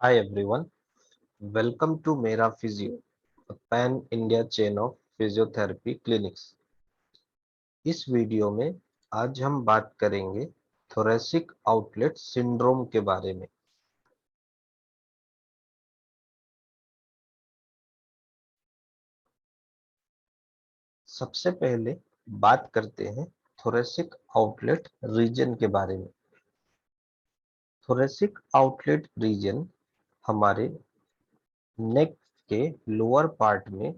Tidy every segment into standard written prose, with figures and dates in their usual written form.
Hi everyone, welcome to Mera Physio, a pan-India chain of physiotherapy clinics. इस video में आज हम बात करेंगे थोरेसिक आउटलेट सिंड्रोम के बारे में। सबसे पहले बात करते हैं थोरेसिक आउटलेट रीजन के बारे में। थोरेसिक आउटलेट रीजन हमारे नेक के लोअर पार्ट में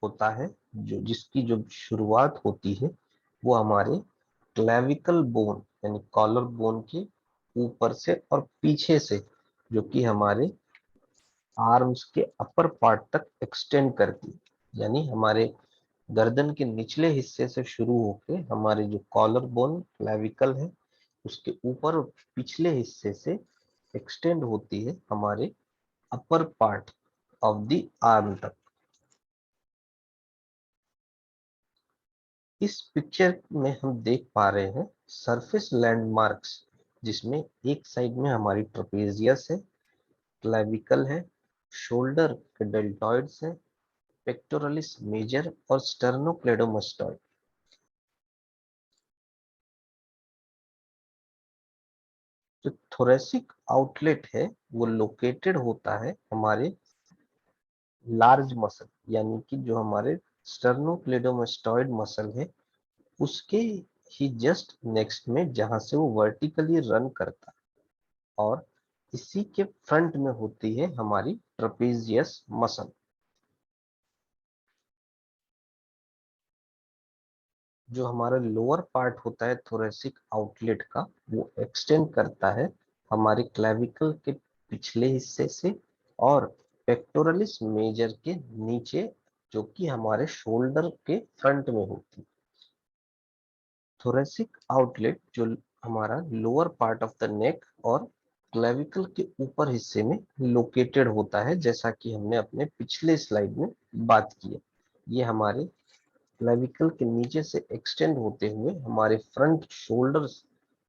होता है, जिसकी जो शुरुआत होती है वो हमारे क्लेविकल बोन यानी कॉलर बोन के ऊपर से और पीछे से, जो कि हमारे आर्म्स के अपर पार्ट तक एक्सटेंड करती है। यानी हमारे गर्दन के निचले हिस्से से शुरू होके हमारे जो कॉलर बोन क्लेविकल है उसके ऊपर और पिछले हिस्से से एक्सटेंड होती है हमारे upper part of the arm तक। इस पिक्चर में हम देख पा रहे हैं सरफेस लैंडमार्क्स, जिसमें एक साइड में हमारी ट्रेपेजियस है, क्लेविकल है, शोल्डर के डेल्टॉइड्स है, पेक्टोरलिस मेजर और स्टर्नोक्लेडोमास्टॉइड। जो थोरेसिक आउटलेट है वो लोकेटेड होता है हमारे लार्ज मसल, यानी कि जो हमारे स्टर्नोक्लेडोमास्टॉइड मसल है उसके ही जस्ट नेक्स्ट में, जहां से वो वर्टिकली रन करता है। और इसी के फ्रंट में होती है हमारी ट्रेपेजियस मसल। जो हमारा लोअर पार्ट होता है थोरेसिक आउटलेट का, वो एक्सटेंड करता है हमारे क्लेविकल के पिछले हिस्से से और पेक्टोरलिस मेजर के नीचे, जो कि हमारे शोल्डर के फ्रंट में होती है। थोरेसिक आउटलेट जो हमारा lower part of the neck और क्लेविकल के ऊपर हिस्से में लोकेटेड होता है, जैसा कि हमने अपने पिछले स्लाइड में बात की है। ये हमारे क्लेविकल के नीचे से एक्सटेंड होते हुए हमारे फ्रंट शोल्डर्स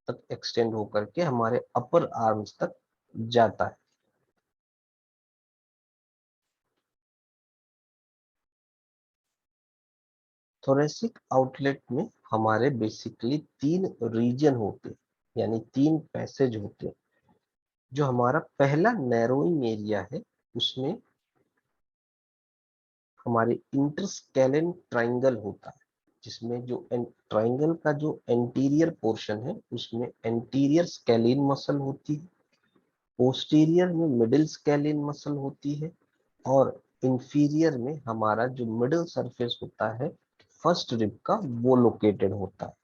तक एक्सटेंड होकर के हमारे अपर आर्म्स तक जाता है। थोरेसिक आउटलेट में हमारे बेसिकली तीन रीजन होते हैं, यानी तीन पैसेज होते हैं। जो हमारा पहला नैरोइंग एरिया है उसमें हमारे इंटरस्केलेन ट्राइंगल होता है, जिसमें जो ट्राइंगल का जो एंटीरियर पोर्शन है उसमें एंटीरियर स्केलिन मसल होती है, पोस्टीरियर में मिडिल स्केलिन मसल होती है और इंफीरियर में हमारा जो मिडिल सरफेस होता है फर्स्ट रिब का, वो लोकेटेड होता है।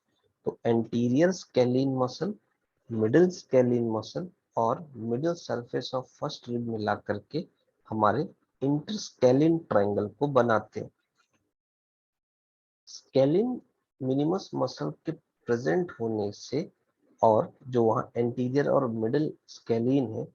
तो anterior scalene muscle, middle scalene muscle और middle surface of first rib मिला करके हमारे इंटरस्केलिन ट्रायंगल को बनाते हैं। स्केलिन मिनिमस मसल के प्रेजेंट होने से और जो वहाँ एंटीरियर और मिडिल स्केलिन है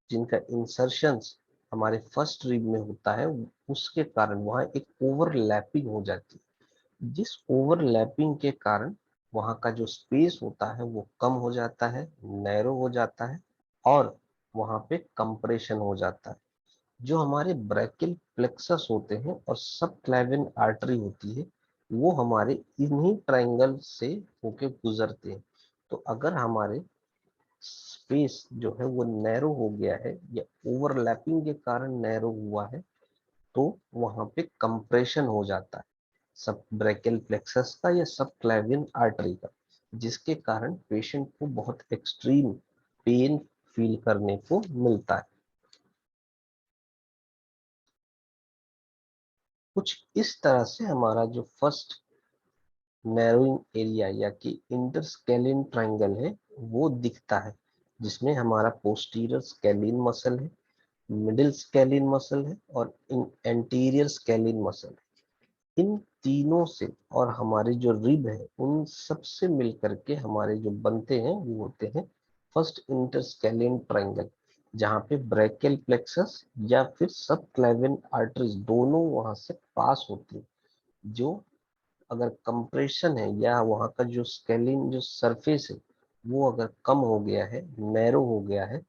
जिनका इंसर्शंस हमारे फर्स्ट रिब में होता है, उसके कारण वहाँ एक ओवरलैपिंग हो जाती है। जिस ओवरलैपिंग के कारण वहाँ का जो स्पेस होता है वो कम हो जाता है, नैरो हो जाता है और वहाँ पे कंप्रेशन हो जाता है। जो हमारे ब्रैकियल प्लेक्सस होते हैं और सब क्लेविन आर्टरी होती है, वो हमारे इन्हीं ट्रायंगल से होके गुजरते हैं। तो अगर हमारे स्पेस जो है वो नैरो हो गया है या ओवरलैपिंग के कारण नैरो हुआ है, तो वहां पे कंप्रेशन हो जाता है सब ब्रैकियल प्लेक्सस का या सब क्लेविन आर्टरी का, जिसके कारण पेशेंट को बहुत एक्सट्रीम पेन फील करने को मिलता है। कुछ इस तरह से हमारा जो फर्स्ट नैरोइंग एरिया या कि इंटरस्केलिन ट्रायंगल है वो दिखता है, जिसमें हमारा पोस्टीरियर स्केलिन मसल है, मिडिल स्केलिन मसल है और एंटीरियर स्केलिन मसल है। इन तीनों से और हमारे जो रिब है उन सब से मिलकर के हमारे जो बनते हैं वो होते हैं फर्स्ट इंटरस्केलिन ट्रायंगल, जहाँ पे ब्रैकियल प्लेक्सस या फिर सब क्लेविन आर्टरीज दोनों वहां से पास होती है। जो अगर कंप्रेशन है या वहाँ का जो स्केलिन जो सरफेस है वो अगर कम हो गया है, नैरो हो गया है,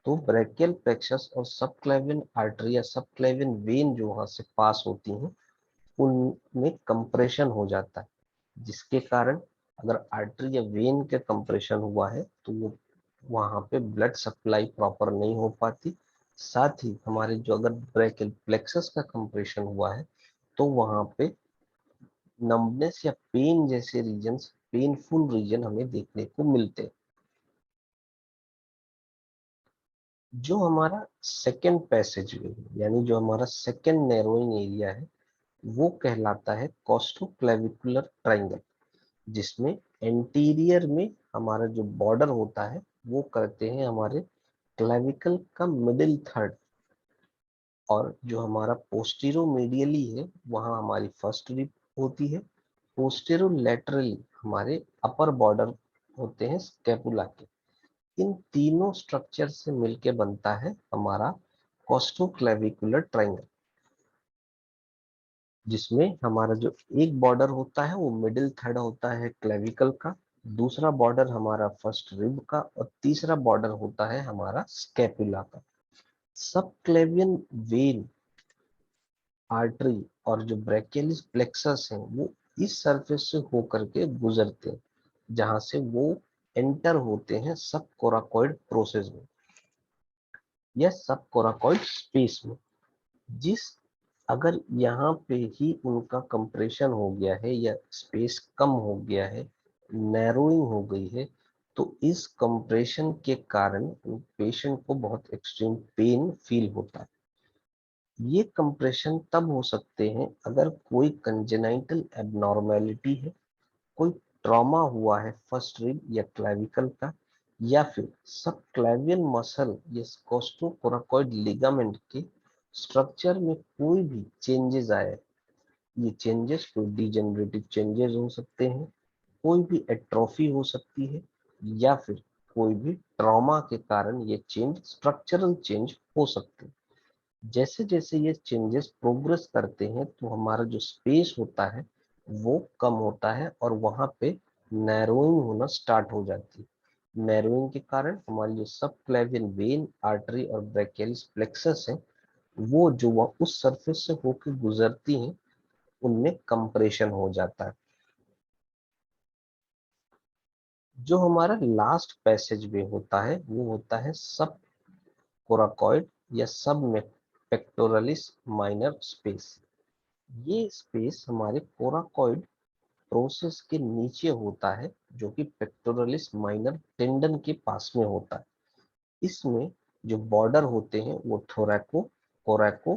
तो ब्रैकियल प्लेक्सस और सबक्लेवियन आर्टरी या सबक्लेवियन वेन जो वहां से पास होती हैं उनमें कंप्रेशन हो जाता है, जिसके कारण अगर आर्टरी या वेन के कंप्रेशन हुआ है तो वो वहां पे ब्लड सप्लाई प्रॉपर नहीं हो पाती। साथ ही हमारे जो अगर ब्रैकियल प्लेक्सस का कंप्रेशन हुआ है तो वहां पे नंबनेस या पेन जैसे रीजन्स, पेनफुल रीजन हमें देखने को मिलते हैं। जो हमारा सेकेंड पैसेज वे यानी जो हमारा सेकेंड नैरोइंग एरिया है वो कहलाता है कोस्टोक्लेविकुलर ट्रायंगल, जिसमें एंटीरियर में हमारा जो बॉर्डर होता है वो करते हैं हमारे क्लेविकल का मिडिल थर्ड, और जो हमारा पोस्टीरो मीडियली है वहाँ हमारी फर्स्ट रिब होती है। पोस्टीरो लैटरली हमारे अपर बॉर्डर होते हैं स्कैपुला के। इन तीनों स्ट्रक्चर से मिलके बनता है हमारा कोस्टोक्लेविकुलर ट्रायंगल, जिसमें हमारा जो एक बॉर्डर होता है वो मिडिल थर्ड होता है क्लेविकल का, दूसरा बॉर्डर हमारा फर्स्ट रिब का, और तीसरा बॉर्डर होता है हमारा स्कैपुला का। सब क्लेवियन वेन, आर्टरी और जो ब्रैकियलिस प्लेक्सस है वो इस सरफेस से होकर के गुजरते हैं, जहां से वो एंटर होते हैं सब कोराकोइड प्रोसेस में या सब कोराकोइड स्पेस में। जिस अगर यहाँ पे ही उनका कंप्रेशन हो गया है या स्पेस कम हो गया है, नैरोइंग हो गई है, तो इस कंप्रेशन के कारण पेशेंट को बहुत एक्सट्रीम पेन फील होता है। ये कंप्रेशन तब हो सकते हैं अगर कोई कंजेनाइटल एबनॉर्मेलिटी है, कोई ट्रॉमा हुआ है फर्स्ट रिब या क्लेविकल का, या फिर सब क्लेवियन मसल या कोस्टोकोराकोइड लिगामेंट के स्ट्रक्चर में कोई भी चेंजेस आए। ये चेंजेस कोई डिजेनरेटिव चेंजेस हो सकते हैं, कोई भी एट्रोफी हो सकती है, या फिर कोई भी ट्रॉमा के कारण ये चेंज स्ट्रक्चरल चेंज हो सकते हैं। जैसे जैसे ये चेंजेस प्रोग्रेस करते हैं तो हमारा जो स्पेस होता है वो कम होता है और वहां पे नैरोइंग होना स्टार्ट हो जाती है। नैरोइंग के कारण हमारी जो सब क्लेवियन वेन, आर्टरी और ब्रैकियलिस प्लेक्सस है वो जो वह उस सरफेस से होकर गुजरती हैं उनमें कंप्रेशन हो जाता है। जो हमारा लास्ट पैसेज वे होता है वो होता है सब कोराकॉइड या सब पेक्टोरलिस माइनर स्पेस। ये स्पेस हमारे कोराकॉइड प्रोसेस के नीचे होता है, जो कि पेक्टोरलिस माइनर टेंडन के पास में होता है। इसमें जो बॉर्डर होते हैं वो थोरैको, कोरैको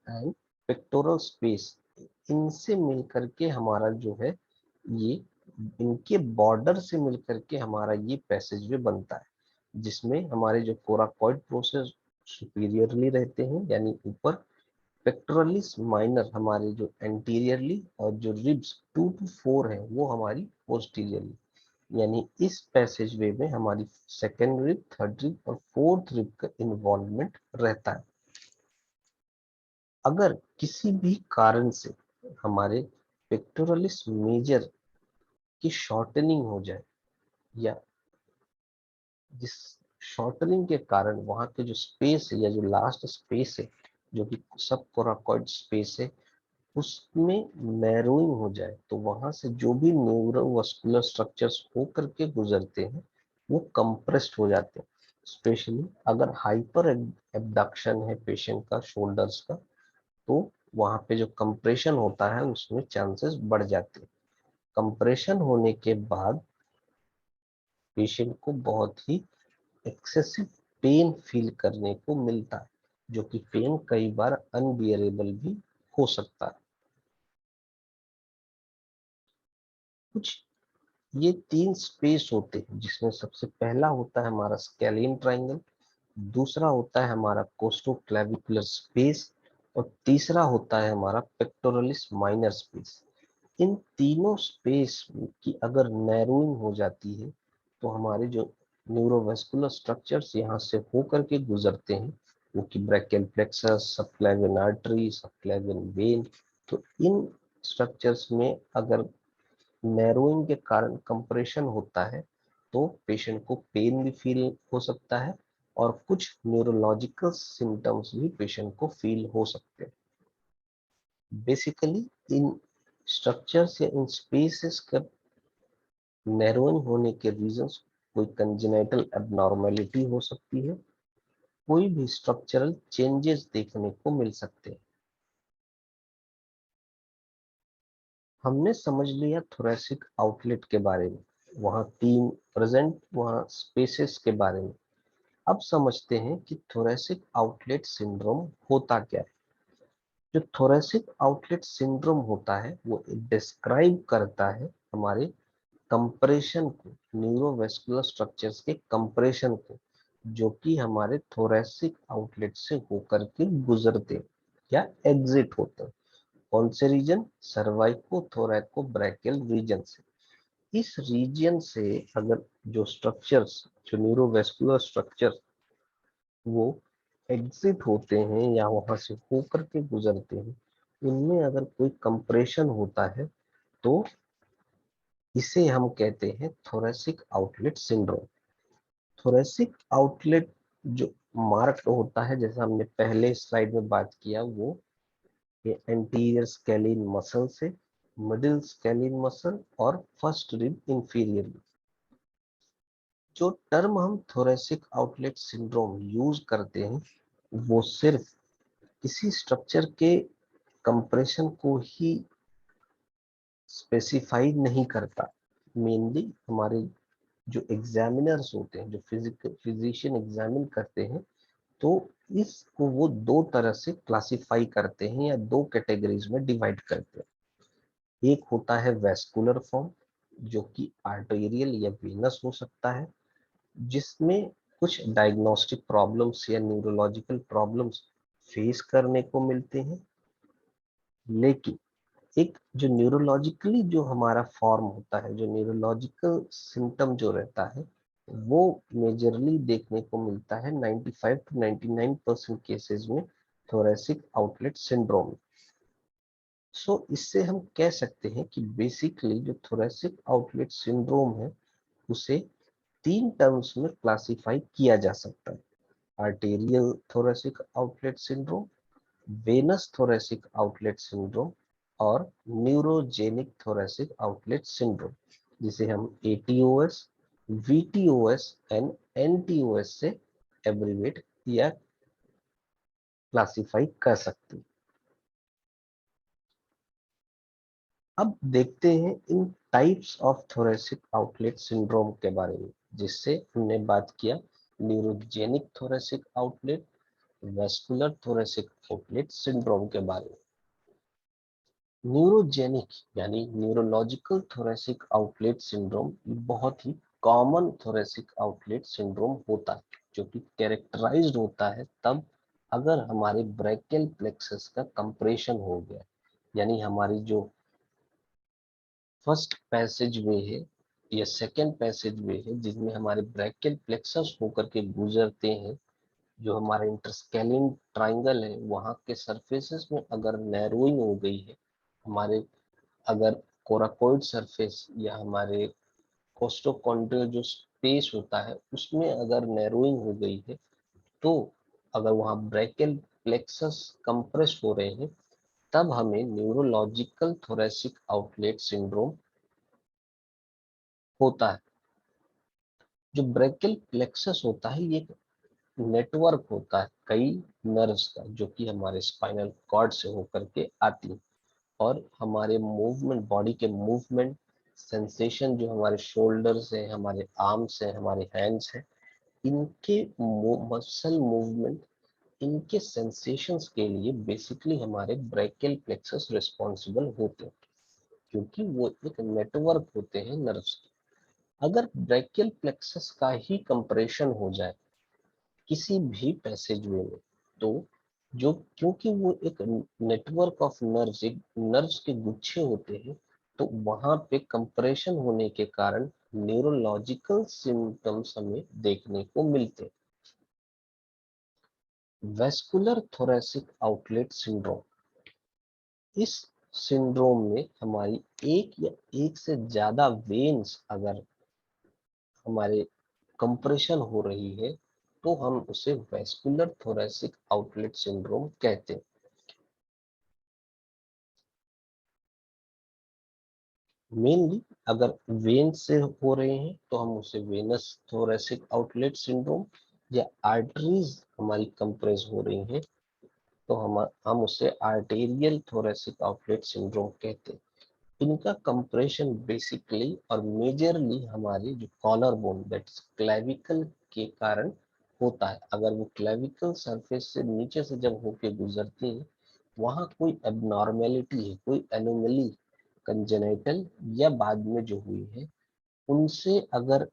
एंड पेक्टोरल स्पेस, इनसे मिलकर के हमारा जो है ये इनके बॉर्डर से मिलकर के हमारा ये पैसेज वे बनता है, जिसमें हमारे जो कोराकॉइड प्रोसेस सुपीरियरली रहते हैं यानी ऊपर, पेक्टोरलिस माइनर हमारे जो एंटीरियरली, और जो रिब्स 2 to 4 है वो हमारी पोस्टीरियरली। यानी इस पैसेज वे में हमारी सेकेंड रिब, थर्ड रिब और फोर्थ रिब का इन्वॉल्वमेंट रहता है। अगर किसी भी कारण से हमारे पेक्टोरलिस मेजर की शॉर्टनिंग हो जाए, या जिस शॉर्टनिंग के कारण वहां के जो स्पेस है या जो लास्ट स्पेस है जो कि सब कोराकॉइड स्पेस है उसमें नैरोइंग हो जाए, तो वहां से जो भी न्यूरोवास्कुलर स्ट्रक्चर्स होकर के गुजरते हैं वो कंप्रेस्ड हो जाते हैं। स्पेशली अगर हाइपर एब्डक्शन है पेशेंट का शोल्डर्स का, तो वहां पे जो कंप्रेशन होता है उसमें चांसेस बढ़ जाते हैं। कंप्रेशन होने के बाद पेशेंट को बहुत ही एक्सेसिव पेन फील करने को मिलता है, जो कि पेन कई बार अनबियरेबल भी हो सकता है। कुछ ये 3 स्पेस होते हैं, जिसमें सबसे पहला होता है हमारा स्केलियन ट्रायंगल, दूसरा होता है हमारा कोस्टोक्लेविकुलर स्पेस, और तीसरा होता है हमारा पेक्टोरलिस माइनर स्पेस। इन तीनों स्पेस की अगर नैरोइंग हो जाती है तो हमारे जो न्यूरोवेस्कुलर स्ट्रक्चर्स यहाँ से होकर के गुजरते हैं, वो कि brachial plexus, subclavian artery, subclavian vein, तो इन स्ट्रक्चर्स में अगर नैरोइंग के कारण कंप्रेशन होता है तो पेशेंट को पेन भी फील हो सकता है, और कुछ न्यूरोलॉजिकल सिम्टम्स भी पेशेंट को फील हो सकते हैं। बेसिकली इन स्ट्रक्चर्स या इन स्पेसेस का नैरोइंग होने के रीजंस कोई कंजेनिटल एबनॉर्मेलिटी हो सकती है, कोई भी स्ट्रक्चरल चेंजेस देखने को मिल सकते हैं। हमने समझ लिया थोरेसिक आउटलेट के बारे में, वहाँ तीन प्रेजेंट वहाँ स्पेसेस के बारे में। अब समझते हैं कि थोरेसिक आउटलेट सिंड्रोम होता क्या है। जो थोरेसिक आउटलेट सिंड्रोम होता है वो डिस्क्राइब करता है हमारे कंप्रेशन को, न्यूरोवेस्कुलर स्ट्रक्चर्स के कंप्रेशन को, जो कि हमारे थोरेसिक आउटलेट से होकर के गुजरते या एग्जिट होते हैं। कौन से region? Cervico thoraco brachial region से। इस रीजन से अगर जो स्ट्रक्चर्स, जो न्यूरोवेस्कुलर स्ट्रक्चर वो एग्जिट होते हैं या वहां से होकर के गुजरते हैं, उनमें अगर कोई कंप्रेशन होता है तो इसे हम कहते हैं thoracic outlet syndrome. Thoracic outlet जो मार्क होता है, जैसा हमने पहले स्लाइड में बात किया, वो ये एंटीरियर स्केलिन मसल से, मिडिल स्केलिन मसल और फर्स्ट रिब इंफीरियर। जो टर्म हम थोरेसिक आउटलेट सिंड्रोम यूज करते हैं वो सिर्फ किसी स्ट्रक्चर के कंप्रेशन को ही स्पेसिफाई नहीं करता। मेनली हमारे जो एग्जामिनर्स होते हैं, जो फिजिशियन एग्जामिन करते हैं, तो इसको वो दो तरह से क्लासिफाई करते हैं या दो कैटेगरीज में डिवाइड करते हैं। एक होता है वेस्कुलर फॉर्म, जो कि आर्टेरियल या वेनस हो सकता है, जिसमें कुछ डायग्नोस्टिक प्रॉब्लम्स या न्यूरोलॉजिकल प्रॉब्लम्स फेस करने को मिलते हैं। लेकिन एक जो न्यूरोलॉजिकली जो हमारा फॉर्म होता है, जो न्यूरोलॉजिकल सिम्टम जो रहता है, वो मेजरली देखने को मिलता है 95 to 99% केसेस में थोरेसिक आउटलेट सिंड्रोम। सो इससे हम कह सकते हैं कि बेसिकली जो थोरेसिक आउटलेट सिंड्रोम है उसे तीन टर्म्स में क्लासिफाई किया जा सकता है: arterial thoracic outlet syndrome, venous thoracic outlet syndrome और न्यूरोजेनिक थोरेसिक आउटलेट सिंड्रोम, जिसे हम एटीओएस, वीटीओएस एंड एनटीओएस से एब्रिवेट या क्लासिफाई कर सकते हैं। अब देखते हैं इन types of thoracic outlet syndrome के बारे में, जिससे हमने बात किया neurogenic thoracic outlet, vascular thoracic outlet syndrome के बारे में। न्यूरोजेनिक यानी न्यूरोलॉजिकल थोरेसिक आउटलेट सिंड्रोम बहुत ही कॉमन थोरेसिक आउटलेट सिंड्रोम होता है, जो कि कैरेक्टराइज्ड होता है तब अगर हमारे ब्रैकियल प्लेक्सस का कंप्रेशन हो गया, यानी हमारी जो फर्स्ट पैसेज वे है या सेकेंड पैसेज वे है, जिसमें हमारे ब्रैकियल प्लेक्सस होकर के गुजरते हैं, जो हमारे इंटरस्केलिन ट्राइंगल है वहां के सरफेसेस में अगर नैरोइंग हो गई है, हमारे अगर कोराकोइड सरफेस या हमारे कोस्टोकॉन्ड्रियल जो स्पेस होता है उसमें अगर नैरोइंग हो गई है, तो अगर वहाँ ब्रैकियल प्लेक्सस कंप्रेस हो रहे हैं, तब हमें न्यूरोलॉजिकल थोरेसिक आउटलेट सिंड्रोम होता है। जो ब्रैकियल प्लेक्सस होता है ये एक नेटवर्क होता है कई नर्व्स का, जो कि हमारे स्पाइनल कॉर्ड से होकर के आती है और हमारे मूवमेंट, बॉडी के मूवमेंट सेंसेशन, जो हमारे शोल्डर्स है, हमारे आर्म्स है, हमारे हैंड्स है, इनके मसल मूवमेंट, इनके सेंसेशंस के लिए बेसिकली हमारे ब्रैकियल प्लेक्सस रिस्पॉन्सिबल होते हैं, क्योंकि वो एक नेटवर्क होते हैं नर्व्स के। अगर ब्रैकियल प्लेक्सस का ही कंप्रेशन हो जाए किसी भी पैसेजवे में, तो जो, क्योंकि वो एक नेटवर्क ऑफ नर्व्स, एक नर्व्स के गुच्छे होते हैं, तो वहां पे कंप्रेशन होने के कारण न्यूरोलॉजिकल सिम्टम्स हमें देखने को मिलते हैं। वेस्कुलर थोरेसिक आउटलेट सिंड्रोम, इस सिंड्रोम में हमारी एक या एक से ज्यादा वेन्स अगर हमारे कंप्रेशन हो रही है, तो हम उसे वेस्कुलर थोरेसिक आउटलेट सिंड्रोम कहते हैं। मेनली अगर वेन से हो रहे हैं तो हम उसे वेनस थोरेसिक आउटलेट सिंड्रोम, या आर्टरीज हमारी कंप्रेस हो रही हैं तो हम उसे आर्टेरियल थोरेसिक आउटलेट सिंड्रोम कहते हैं। इनका कंप्रेशन बेसिकली और मेजरली हमारे जो कॉलर बोन दैट क्लेविकल के कारण होता है। अगर वो क्लेविकल सरफेस से नीचे से जब होके गुजरती है, वहां कोई एबनॉर्मेलिटी है, कोई एनोमली कंजेनिटल या बाद में जो हुई है, उनसे अगर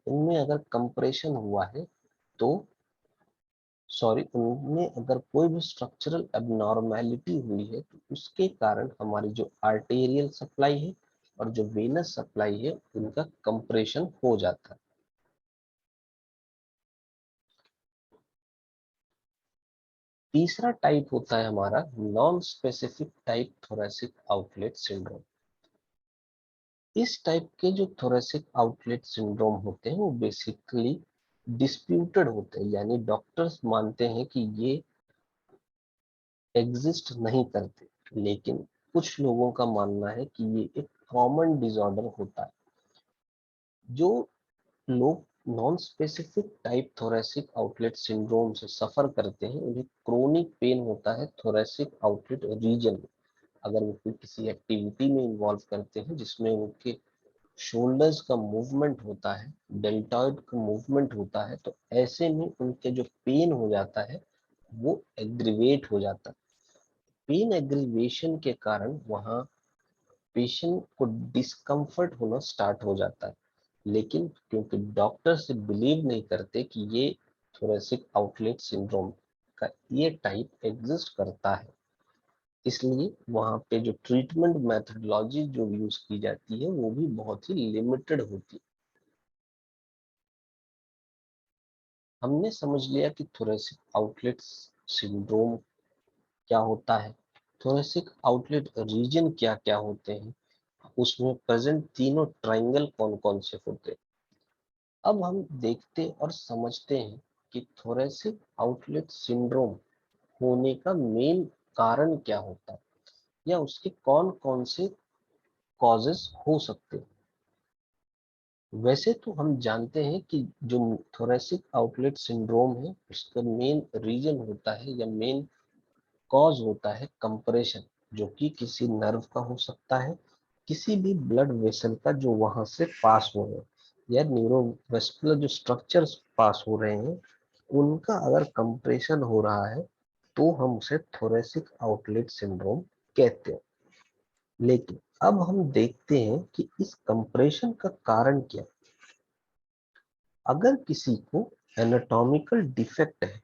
उनमें अगर कंप्रेशन हुआ है तो उनमें अगर कोई भी स्ट्रक्चरल एबनॉर्मेलिटी हुई है तो उसके कारण हमारी जो आर्टेरियल सप्लाई है और जो वेनस सप्लाई है उनका कंप्रेशन हो जाता है। तीसरा टाइप होता है हमारा non specific type thoracic outlet syndrome. इस टाइप के जो थोरेसिक आउटलेट सिंड्रोम होते हैं वो बेसिकली डिस्प्यूटेड होते हैं, यानी डॉक्टर्स मानते हैं कि ये एग्जिस्ट नहीं करते, लेकिन कुछ लोगों का मानना है कि ये एक कॉमन डिसऑर्डर होता है। जो लोग non specific type thoracic outlet syndrome से सफर करते हैं उन्हें क्रोनिक पेन होता है थोरेसिक आउटलेट रीजन में। अगर वो कोई किसी एक्टिविटी में इन्वॉल्व करते हैं जिसमें उनके शोल्डर्स का मूवमेंट होता है, डेल्टॉइड का मूवमेंट होता है, तो ऐसे में उनके जो पेन हो जाता है वो एग्रीवेट हो जाता है। पेन एग्रीवेशन के कारण वहां पेशेंट को डिस्कम्फर्ट होना स्टार्ट हो जाता है, लेकिन क्योंकि डॉक्टर से बिलीव नहीं करते कि ये थोरेसिक आउटलेट सिंड्रोम का ये टाइप एग्जिस्ट करता है, इसलिए वहां पे जो ट्रीटमेंट मेथडोलॉजी जो यूज की जाती है वो भी बहुत ही लिमिटेड होती है। हमने समझ लिया कि थोरेसिक आउटलेट सिंड्रोम क्या होता है, थोरेसिक आउटलेट रीजन क्या क्या होते हैं, उसमें प्रेजेंट तीनों ट्रायंगल कौन कौन से होते हैं। अब हम देखते और समझते हैं कि थोरेसिक आउटलेट सिंड्रोम होने का मेन कारण क्या होता है, या उसके कौन कौन से कॉजेस हो सकते हैं। वैसे तो हम जानते हैं कि जो थोरेसिक आउटलेट सिंड्रोम है उसका मेन रीजन होता है या मेन कॉज होता है कंप्रेशन, जो कि किसी नर्व का हो सकता है, किसी भी ब्लड वेसल का जो वहां से पास हो रहे हैं, या न्यूरोवेस्कुलर जो स्ट्रक्चर्स पास हो रहे हैं उनका अगर कंप्रेशन हो रहा है तो हम उसे थोरेसिक आउटलेट सिंड्रोम कहते हैं। लेकिन अब हम देखते हैं कि इस कंप्रेशन का कारण क्या। अगर किसी को एनाटॉमिकल डिफेक्ट है,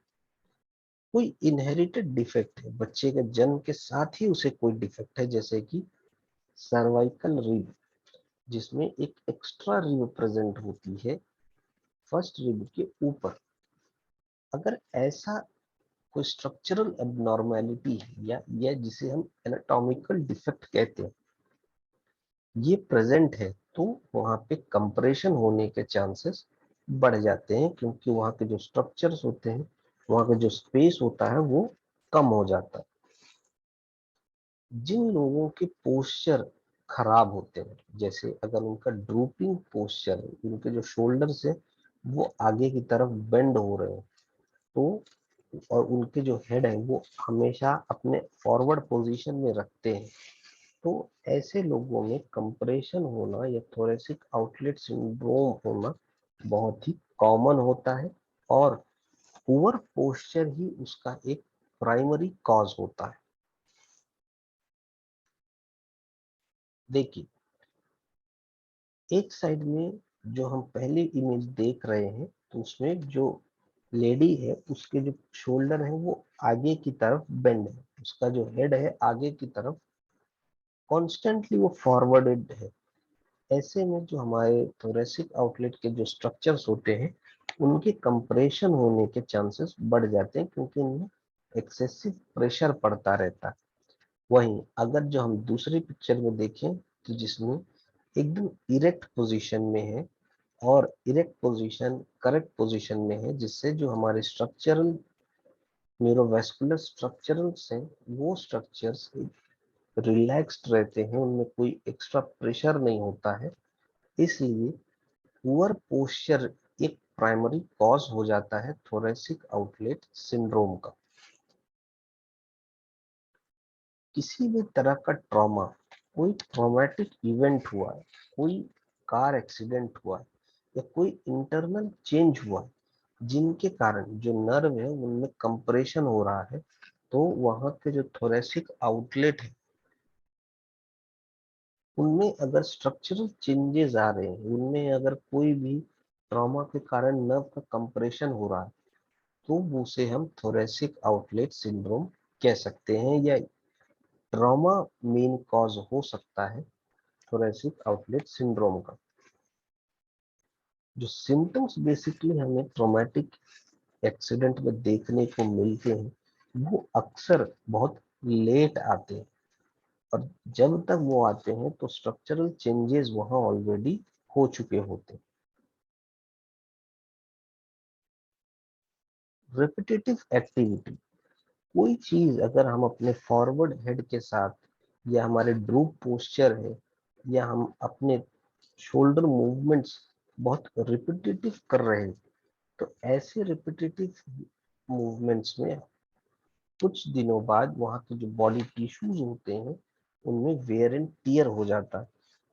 कोई इनहेरिटेड डिफेक्ट है, बच्चे के जन्म के साथ ही उसे कोई डिफेक्ट है, जैसे कि सर्वाइकल रिब जिसमें एक एक्स्ट्रा रिब प्रेजेंट होती है फर्स्ट रिब के ऊपर, अगर ऐसा कोई स्ट्रक्चरल एबनॉर्मेलिटी है या जिसे हम एनाटॉमिकल डिफेक्ट कहते हैं ये प्रेजेंट है, तो वहां पे कंप्रेशन होने के चांसेस बढ़ जाते हैं, क्योंकि वहां के जो स्ट्रक्चर्स होते हैं, वहां का जो स्पेस होता है वो कम हो जाता है। जिन लोगों के पोस्चर खराब होते हैं, जैसे अगर उनका ड्रूपिंग पोस्चर है, उनके जो शोल्डर्स है वो आगे की तरफ बेंड हो रहे हैं, तो और उनके जो हेड है वो हमेशा अपने फॉरवर्ड पोजीशन में रखते हैं, तो ऐसे लोगों में कंप्रेशन होना या थोरेसिक आउटलेट सिंड्रोम होना बहुत ही कॉमन होता है, और पुअर पोस्चर ही उसका एक प्राइमरी कॉज होता है। देखिए, एक साइड में जो हम पहली इमेज देख रहे हैं तो उसमें जो लेडी है उसके जो शोल्डर है वो आगे की तरफ बेंड है, उसका जो हेड है आगे की तरफ कॉन्स्टेंटली वो फॉरवर्डेड है। ऐसे में जो हमारे थोरेसिक आउटलेट के जो स्ट्रक्चर्स होते हैं उनके कंप्रेशन होने के चांसेस बढ़ जाते हैं, क्योंकि इनमें एक्सेसिव प्रेशर पड़ता रहता है। वहीं अगर जो हम दूसरी पिक्चर में देखें तो जिसमें एकदम इरेक्ट पोजीशन में है, और इरेक्ट पोजीशन करेक्ट पोजीशन में है, जिससे जो हमारे स्ट्रक्चरल न्यूरोवास्कुलर स्ट्रक्चरल्स हैं वो स्ट्रक्चर्स रिलैक्स्ड रहते हैं, उनमें कोई एक्स्ट्रा प्रेशर नहीं होता है। इसलिए पुअर पोस्चर एक प्राइमरी कॉज हो जाता है थोरेसिक आउटलेट सिंड्रोम का। किसी भी तरह का ट्रॉमा, कोई ट्रॉमेटिक इवेंट हुआ है, कोई कार एक्सीडेंट हुआ है, या कोई इंटरनल चेंज हुआ है, जिनके कारण जो नर्व है उनमें कंप्रेशन हो रहा है, तो वहां के जो थोरेसिक आउटलेट है उनमें अगर स्ट्रक्चरल चेंजेस आ रहे हैं, उनमें अगर कोई भी ट्रॉमा के कारण नर्व का कंप्रेशन हो रहा है, तो उसे हम थोरेसिक आउटलेट सिंड्रोम कह सकते हैं, या ट्रॉमा मेन कॉज हो सकता है थोरेसिक आउटलेट सिंड्रोम का। जो सिम्टम्स बेसिकली हमें ट्रॉमेटिक एक्सीडेंट में देखने को मिलते हैं वो अक्सर बहुत लेट आते हैं, और जब तक वो आते हैं तो स्ट्रक्चरल चेंजेस वहां ऑलरेडी हो चुके होते हैं। रिपीटेटिव एक्टिविटी, कोई चीज अगर हम अपने फॉरवर्ड हेड के साथ, या हमारे ड्रूप पोस्चर है, या हम अपने शोल्डर मूवमेंट्स बहुत रिपीटेटिव कर रहे हैं, तो ऐसे रिपीटेटिव मूवमेंट्स में कुछ दिनों बाद वहाँ के जो बॉडी टिश्यूज होते हैं उनमें वेयर एंड टियर हो जाता है,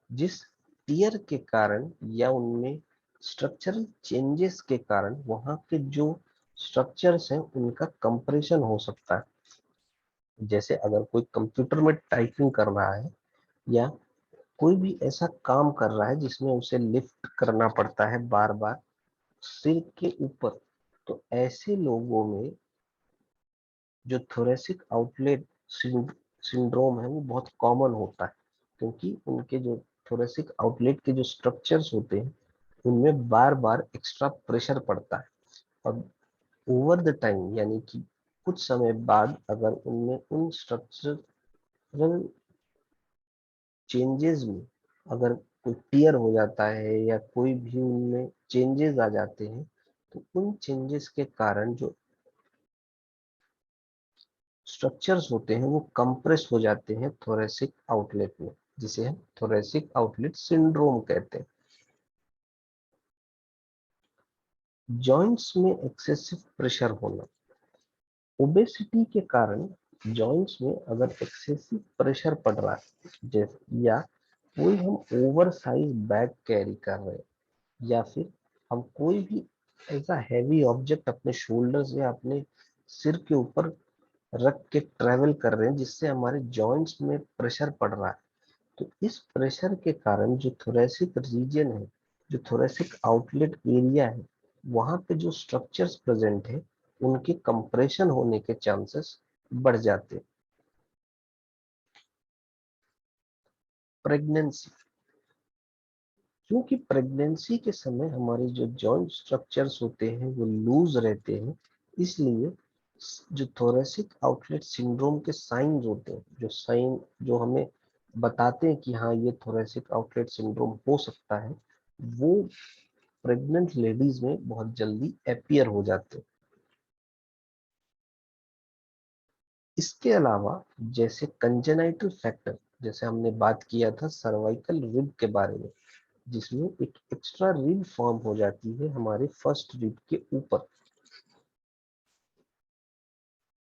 जिस टियर के कारण या उनमें स्ट्रक्चरल चेंजेस के कारण वहाँ के जो स्ट्रक्चर्स हैं उनका कंप्रेशन हो सकता है। जैसे अगर कोई कंप्यूटर में टाइपिंग कर रहा है, या कोई भी ऐसा काम कर रहा है जिसमें उसे लिफ्ट करना पड़ता है बार बार सिर के ऊपर, तो ऐसे लोगों में जो थोरेसिक आउटलेट सिंड्रोम है वो बहुत कॉमन होता है, क्योंकि उनके जो थोरेसिक आउटलेट के जो स्ट्रक्चर्स होते हैं उनमें बार बार एक्स्ट्रा प्रेशर पड़ता है, और ओवर द टाइम यानी कि कुछ समय बाद अगर उनमें उन स्ट्रक्चरल चेंजेस में अगर कोई टियर हो जाता है, या कोई भी उनमें चेंजेस आ जाते हैं, तो उन चेंजेस के कारण जो स्ट्रक्चर्स होते हैं वो कंप्रेस हो जाते हैं थोरेसिक आउटलेट में, जिसे हम थोरेसिक आउटलेट सिंड्रोम कहते हैं। जॉइंट्स में एक्सेसिव प्रेशर होना, ओबेसिटी के कारण जॉइंट्स में अगर एक्सेसिव प्रेशर पड़ रहा है, जैसे या कोई हम ओवर साइज बैग कैरी कर रहे हैं, या फिर हम कोई भी ऐसा हैवी ऑब्जेक्ट अपने शोल्डर्स या अपने सिर के ऊपर रख के ट्रेवल कर रहे हैं जिससे हमारे जॉइंट्स में प्रेशर पड़ रहा है, तो इस प्रेशर के कारण जो थोरेसिक रीजन है, जो थोरेसिक आउटलेट एरिया है, वहां पे जो स्ट्रक्चर्स प्रेजेंट है उनके कंप्रेशन होने के चांसेस बढ़ जाते हैं। प्रेगनेंसी, क्योंकि प्रेगनेंसी के समय हमारे जो जॉइंट स्ट्रक्चर्स होते हैं वो लूज रहते हैं, इसलिए जो थोरेसिक आउटलेट सिंड्रोम के साइंस होते हैं, जो साइन जो हमें बताते हैं कि हाँ ये थोरेसिक आउटलेट सिंड्रोम हो सकता है, वो प्रेग्नेंट लेडीज में बहुत जल्दी अपीयर हो जाते हैं। इसके अलावा जैसे कंजेनाइटल फैक्टर, जैसे हमने बात किया था सर्वाइकल रिब के बारे में, जिसमें एक एक्स्ट्रा रिब फॉर्म हो जाती है हमारे फर्स्ट रिब के ऊपर,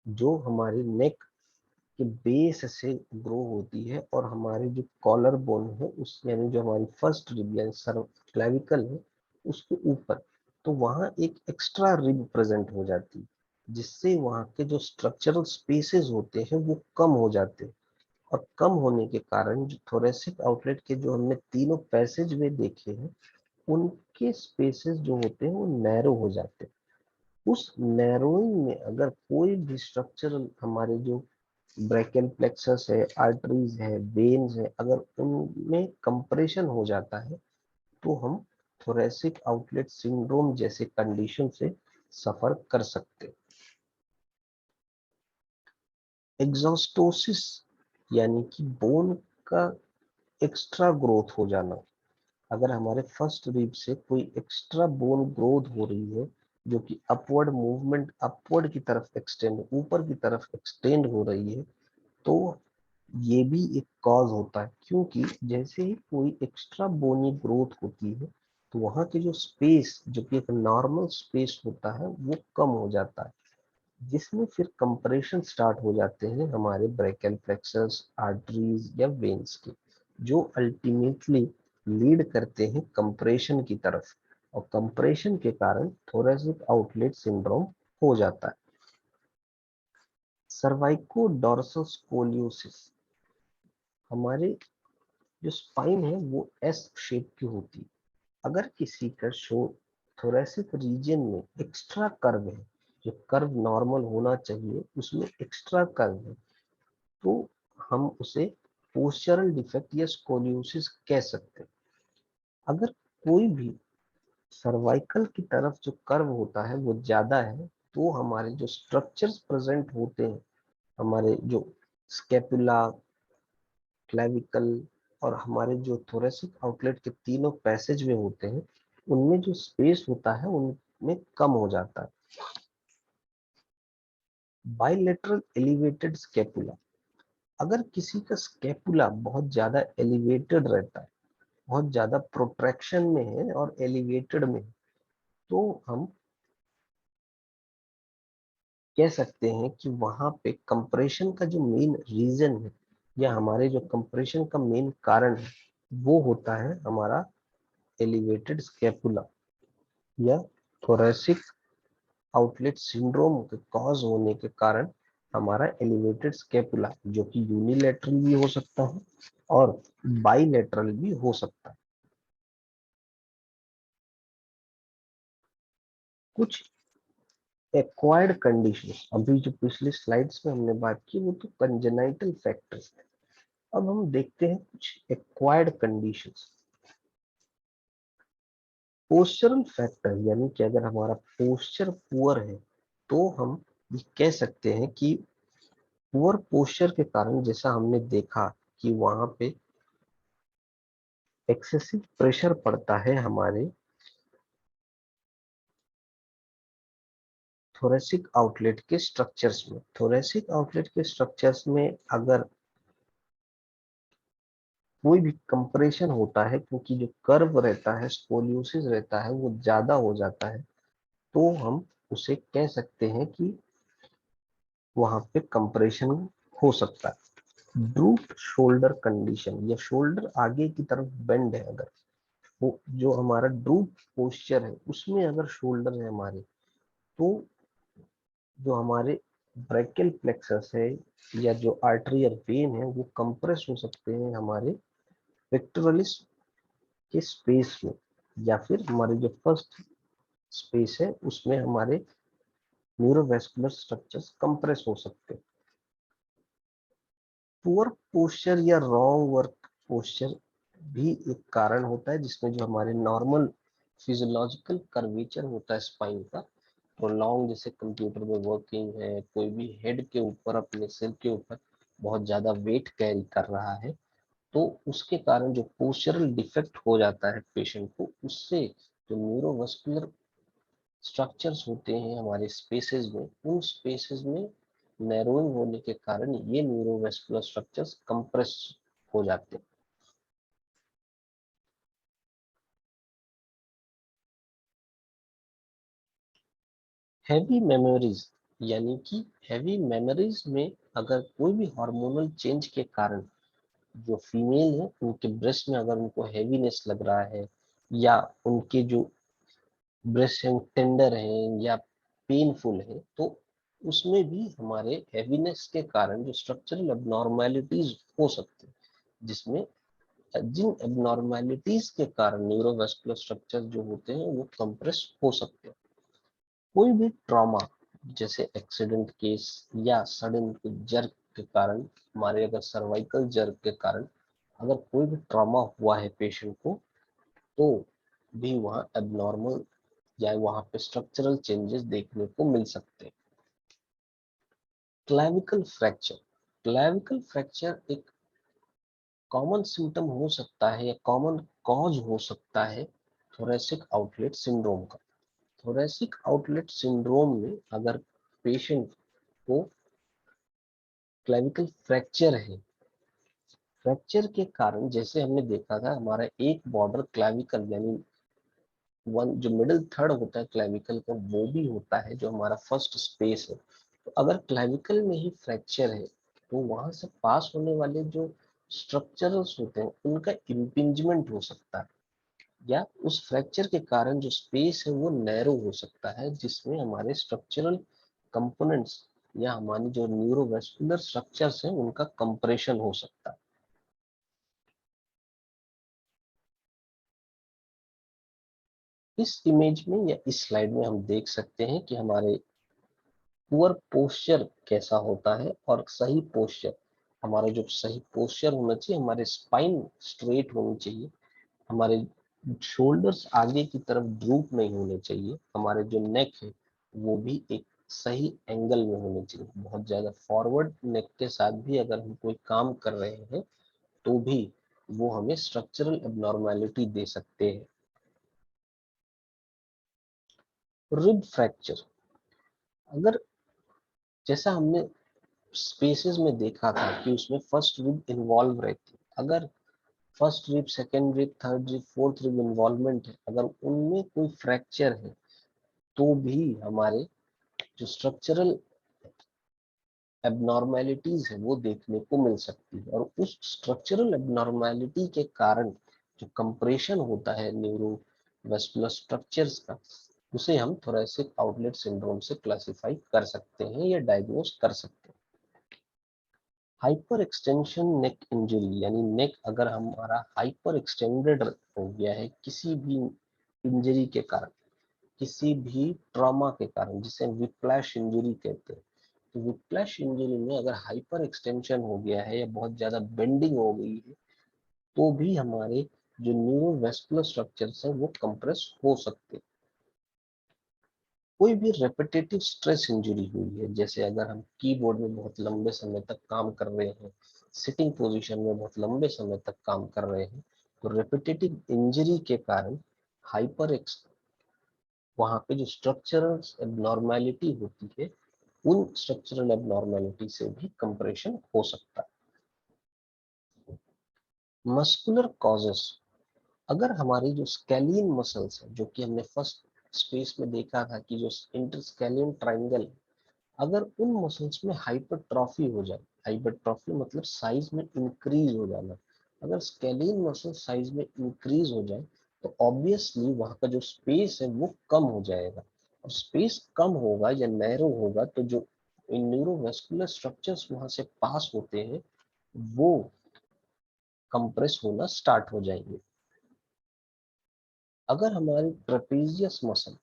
जो हमारे नेक के बेस से ग्रो होती है, और हमारे जो कॉलर बोन है उस यानी जो हमारी फर्स्ट रिब यानी सर्व क्लेविकल है उसके ऊपर, तो वहाँ एक एक्स्ट्रा रिब प्रेजेंट हो जाती है, जिससे वहाँ के जो स्ट्रक्चरल स्पेसेस होते हैं वो कम हो जाते हैं, और कम होने के कारण जो थोरेसिक आउटलेट के जो हमने तीनों पैसेज वे देखे हैं उनके स्पेसेस जो होते हैं वो नैरो हो जाते हैं। उस नैरोइंग में अगर कोई भी स्ट्रक्चरल हमारे जो ब्रैकियल प्लेक्सस है, आर्टरीज है, वेन्स है, अगर उनमें कंप्रेशन हो जाता है तो हम थोरेसिक आउटलेट सिंड्रोम जैसे कंडीशन से सफर कर सकते हैं। एग्जॉस्टोसिस यानी कि बोन का एक्स्ट्रा ग्रोथ हो जाना, अगर हमारे फर्स्ट रिब से कोई एक्स्ट्रा बोन ग्रोथ हो रही है जो कि अपवर्ड मूवमेंट, अपवर्ड की तरफ एक्सटेंड, ऊपर की तरफ एक्सटेंड हो रही है, तो ये भी एक कॉज होता है। क्योंकि जैसे ही कोई एक्स्ट्रा बोनी ग्रोथ होती है तो वहां के जो स्पेस, जो कि एक नॉर्मल स्पेस होता है, वो कम हो जाता है, जिसमें फिर कंप्रेशन स्टार्ट हो जाते हैं हमारे ब्रेकियल प्लेक्सस, आर्टरीज या वेन्स के, जो अल्टीमेटली लीड करते हैं कंप्रेशन की तरफ, और कंप्रेशन के कारण थोरेसिक आउटलेट सिंड्रोम हो जाता है। सर्वाइको डोर्सल स्कोलियोसिस, हमारे जो स्पाइन है वो एस शेप की होती है। अगर किसी का शो थोरेसिक रीजन में एक्स्ट्रा कर्व है, जो कर्व नॉर्मल होना चाहिए उसमें एक्स्ट्रा कर्व है, तो हम उसे पोस्चरल डिफेक्ट या स्कोलियोसिस कह सकते हैं। अगर कोई भी सर्वाइकल की तरफ जो कर्व होता है वो ज्यादा है, तो हमारे जो स्ट्रक्चर्स प्रेजेंट होते हैं, हमारे जो स्केपुला, क्लेविकल और हमारे जो थोरेसिक आउटलेट के तीनों पैसेज में होते हैं, उनमें जो स्पेस होता है उनमें कम हो जाता है। बाइलेटरल एलिवेटेड स्केपुला, अगर किसी का स्केपुला बहुत ज्यादा एलिवेटेड रहता है, बहुत ज्यादा प्रोट्रैक्शन में है और एलिवेटेड में है, तो हम कह सकते हैं कि वहां पे कंप्रेशन का जो मेन रीजन है, या हमारे जो कंप्रेशन का मेन कारण है, वो होता है हमारा एलिवेटेड स्केपुला या थोरेसिक आउटलेट सिंड्रोम के कॉज होने के कारण हमारा एलिवेटेड स्केपुला, जो कि यूनिलेटरल भी हो सकता है और बाइलेटरल भी हो सकता है। कुछ एक्वायर्ड कंडीशंस, अभी जो पिछली स्लाइड्स में हमने बात की वो तो कंजेनाइटल फैक्टर्स है। अब हम देखते हैं कुछ एक्वायर्ड कंडीशंस। पोस्चरल फैक्टर, यानी कि अगर हमारा पोस्चर पुअर है तो हम ये कह सकते हैं कि पुअर पोस्चर के कारण, जैसा हमने देखा कि वहां पे एक्सेसिव प्रेशर पड़ता है हमारे थोरेसिक आउटलेट के स्ट्रक्चर्स में। थोरेसिक आउटलेट के स्ट्रक्चर्स में अगर कोई भी कंप्रेशन होता है, क्योंकि जो कर्व रहता है, स्कोलियोसिस रहता है, वो ज्यादा हो जाता है, तो हम उसे कह सकते हैं कि वहां पे कंप्रेशन हो सकता है। ड्रूप शोल्डर कंडीशन, या शोल्डर आगे की तरफ बेंड है, अगर वो जो हमारा ड्रूप पोस्चर है उसमें अगर शोल्डर है हमारे, तो जो हमारे ब्रैकियल प्लेक्सस है या जो आर्टरी और वेन है वो कंप्रेस हो सकते हैं हमारे पेक्टोरलिस के स्पेस में, या फिर हमारे जो फर्स्ट स्पेस है उसमें हमारे न्यूरोवेस्कुलर स्ट्रक्चर्स कंप्रेस हो सकते हैं। पुअर पोस्चर या रॉन्ग वर्क पोस्चर भी एक कारण होता है, जिसमें जो हमारे नॉर्मल फिजियोलॉजिकल कर्वेचर होता है स्पाइन का, प्रोलॉन्ग, जैसे कंप्यूटर में वर्किंग है, कोई भी हेड के ऊपर, अपने सिर के ऊपर बहुत ज्यादा वेट कैरी कर रहा है, तो उसके कारण जो पोस्चरल डिफेक्ट हो जाता है पेशेंट को, उससे जो न्यूरोमस्कुलर स्ट्रक्चर्स होते हैं हमारे स्पेसेस में, उन स्पेसेस में नैरोइंग होने के कारण ये न्यूरोवेस्कुलर स्ट्रक्चर्स कंप्रेस हो जाते हैं। हैवी मेमोरीज, यानी कि हैवी मेमोरीज में अगर कोई भी हार्मोनल चेंज के कारण जो फीमेल है उनके ब्रेस्ट में अगर उनको हैवीनेस लग रहा है, या उनके जो ब्रेस्ट टेंडर है या पेनफुल है, तो उसमें भी हमारे हैवीनेस के कारण जो स्ट्रक्चरल एबनॉर्मेलिटीज हो सकते हैं, जिसमें जिन एबनॉर्मेलिटीज के कारण न्यूरोवेस्कुलर स्ट्रक्चर जो होते हैं वो कंप्रेस हो सकते हैं। कोई भी ट्रॉमा, जैसे एक्सीडेंट केस या सडन जर्क के कारण, हमारे अगर सर्वाइकल जर्क के कारण अगर कोई भी ट्रॉमा हुआ है पेशेंट को, तो भी वहाँ एबनॉर्मल या वहाँ पे स्ट्रक्चरल चेंजेस देखने को मिल सकते हैं। क्लैविकल फ्रैक्चर, क्लैविकल फ्रैक्चर एक कॉमन सिम्टम हो सकता है या कॉमन कॉज हो सकता है थोरेसिक आउटलेट सिंड्रोम का। थोरेसिक आउटलेट सिंड्रोम में अगर पेशेंट को क्लेविकल फ्रैक्चर है, फ्रैक्चर के कारण जैसे हमने देखा था हमारा एक बॉर्डर क्लेविकल यानी वन जो मिडिल थर्ड होता है क्लेविकल का वो भी होता है जो हमारा फर्स्ट स्पेस है। तो अगर क्लेविकल में ही फ्रैक्चर है तो वहां से पास होने वाले जो स्ट्रक्चरल्स होते हैं उनका इम्पिंजमेंट हो सकता है, या उस फ्रैक्चर के कारण जो स्पेस है वो नैरो हो सकता है, जिसमें हमारे स्ट्रक्चरल कंपोनेंट्स या हमारी जो न्यूरोवेस्कुलर स्ट्रक्चर्स हैं उनका कंप्रेशन हो सकता है। इस इमेज में या इस स्लाइड में हम देख सकते हैं कि हमारे पुअर पोस्चर कैसा होता है और सही पोस्चर, हमारा जो सही पोस्चर होना चाहिए, हमारे स्पाइन स्ट्रेट होनी चाहिए, हमारे शोल्डर्स आगे की तरफ ड्रूप नहीं होने चाहिए, हमारे जो नेक है वो भी एक सही एंगल में होने चाहिए। बहुत ज्यादा फॉरवर्ड नेक के साथ भी अगर हम कोई काम कर रहे हैं तो भी वो हमें स्ट्रक्चरल एबनॉर्मेलिटी दे सकते हैं। रिब फ्रैक्चर, अगर जैसा हमने स्पेसेस में देखा था कि उसमें फर्स्ट रिब इन्वॉल्व रहती, अगर first rib, second rib, third rib, fourth rib involvement है, अगर उनमें कोई फ्रैक्चर है तो भी हमारे जो स्ट्रक्चरल एबनॉर्मेलिटीज है वो देखने को मिल सकती है, और उस स्ट्रक्चरल एबनॉर्मेलिटी के कारण जो कंप्रेशन होता है न्यूरोवेस्कुलर स्ट्रक्चर्स का, उसे हम थोरेसिक आउटलेट सिंड्रोम से क्लासिफाई कर सकते हैं या डायग्नोस कर सकते हैं। हाइपर एक्सटेंशन नेक इंजरी, यानी नेक अगर हमारा हाइपर एक्सटेंडेड हो गया है किसी भी इंजरी के कारण, किसी भी ट्रॉमा के कारण, जिसे विप्लैश इंजरी कहते हैं, तो विप्लैश इंजरी में अगर हाइपर एक्सटेंशन हो गया है या बहुत ज्यादा बेंडिंग हो गई है तो भी हमारे जो न्यूरोवेस्कुलर स्ट्रक्चर्स हैं वो कंप्रेस हो सकते हैं। कोई भी रेपिटेटिव स्ट्रेस इंजरी हुई है, जैसे अगर हम कीबोर्ड में बहुत लंबे समय तक काम कर रहे हैं, सिटिंग पोजीशन में बहुत लंबे समय तक काम कर रहे हैं, तो रेपिटेटिव इंजरी के कारण हाइपर एक्स वहां पे जो स्ट्रक्चरल एबनॉर्मेलिटी होती है उन स्ट्रक्चरल एबनॉर्मेलिटी से भी कंप्रेशन हो सकता है। मस्कुलर कॉजेस, अगर हमारी जो स्केलियन मसल्स है, जो कि हमने फर्स्ट स्पेस में देखा था कि जो इंटरस्केलियन ट्राइंगल, अगर उन मसल्स में हाइपरट्रॉफी हो जाए, हाइपरट्रॉफी मतलब साइज में इंक्रीज हो जाना, अगर स्केलियन मसल साइज में इंक्रीज हो जाए तो ऑब्वियसली वहां का जो स्पेस है वो कम हो जाएगा, और स्पेस कम होगा या नैरो होगा तो जो न्यूरोवेस्कुलर स्ट्रक्चर्स वहां से पास होते हैं वो कंप्रेस होना स्टार्ट हो जाएंगे। अगर हमारी ट्रेपेजियस मसल,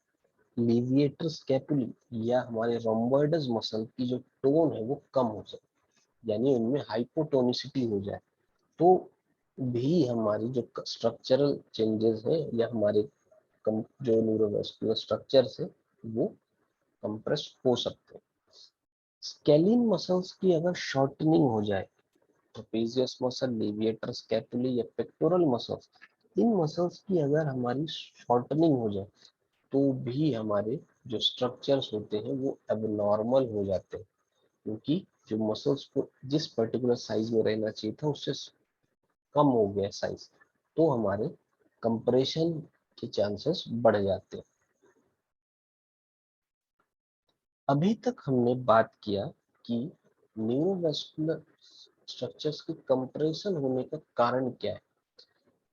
लीविएटर स्कैपुली या हमारे रोम्बोइडस मसल की जो टोन है वो कम हो जाए, यानी उनमें हाइपोटोनिसिटी हो जाए, तो भी हमारी जो स्ट्रक्चरल चेंजेस है या हमारे जो न्यूरोवेस्कुलर स्ट्रक्चर्स है वो कंप्रेस हो सकते हैं। स्केलिन मसल्स की अगर शॉर्टनिंग हो जाए, ट्रेपेजियस मसल, लेविएटर स्कैपुली या पेक्टोरल मसल्स, इन मसल्स की अगर हमारी शॉर्टनिंग हो जाए तो भी हमारे जो स्ट्रक्चर्स होते हैं वो एबनॉर्मल हो जाते हैं, क्योंकि जो मसल्स को जिस पर्टिकुलर साइज में रहना चाहिए था उससे कम हो गया साइज, तो हमारे कंप्रेशन के चांसेस बढ़ जाते हैं। अभी तक हमने बात किया कि न्यूरोवेस्कुलर स्ट्रक्चर्स के कंप्रेशन होने का कारण क्या है।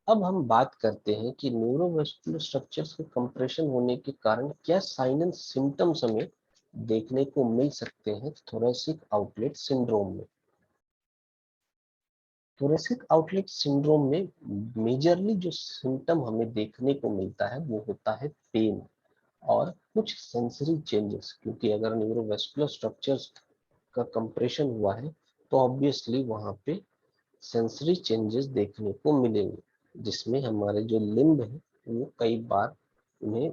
अब हम बात करते हैं कि न्यूरोवेस्कुलर स्ट्रक्चर्स के कंप्रेशन होने के कारण क्या साइन एंड सिम्टम्स हमें देखने को मिल सकते हैं थोरेसिक आउटलेट सिंड्रोम में। थोरेसिक आउटलेट सिंड्रोम में मेजरली जो सिम्टम हमें देखने को मिलता है वो होता है पेन और कुछ सेंसरी चेंजेस, क्योंकि अगर न्यूरोवेस्कुलर स्ट्रक्चर्स का कंप्रेशन हुआ है तो ऑब्वियसली वहां पे सेंसरी चेंजेस देखने को मिलेंगे, जिसमें हमारे जो लिम्ब है वो कई बार उन्हें